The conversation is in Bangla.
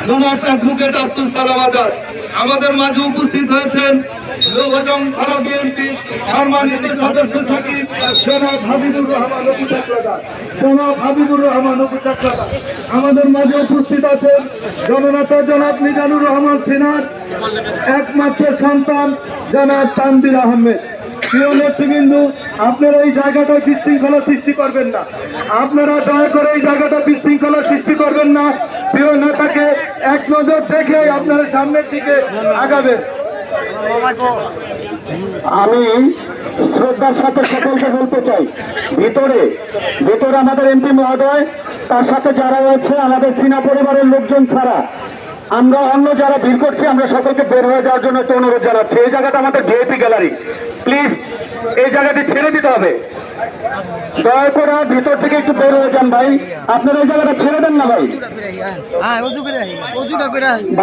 জনাব অ্যাডভোকেট আব্দুল সালাম আজাদ। আমাদের মাঝে উপস্থিত হয়েছেন লৌহজং থানা বিএনপির সম্মানিত সদস্য সচিব জনাব হাবিবুর রহমান অপু চাকলাদার। আমাদের মাঝে উপস্থিত আছেন জননেতা জনাব মিজানুর রহমান সিনহার একমাত্র সন্তান জনাব তানভীর আহমেদ। প্রিয় নেতৃবৃন্দু, আপনারা এই জায়গাটা বিশৃঙ্খলা সৃষ্টি করবেন না, আপনারা দয়া করে এই জায়গাটা বিশৃঙ্খলা সৃষ্টি করবেন না। প্রিয় নেতাকে এক নজর দেখে আপনারা সামনের দিকে আগাবেন। আমি শ্রদ্ধার সাথে সকলকে বলতে চাই, ভিতরে আমাদের এমপি মহোদয়, তার সাথে যারা আছে আমাদের সিনা পরিবারের লোকজন ছাড়া আমরা অন্য যারা ভিড় করছি, আমরা সকলকে বের হয়ে যাওয়ার জন্য একটু অনুরোধ জানাচ্ছি। এই জায়গাটা আমাদের ভিআইপি গ্যালারি, প্লিজ এই জায়গাটি ছেড়ে দিতে হবে। দয়া করে ভিতর থেকে একটু বের হয়ে যান ভাই, আপনারা এই জায়গাটা ছেড়ে দেন না ভাই।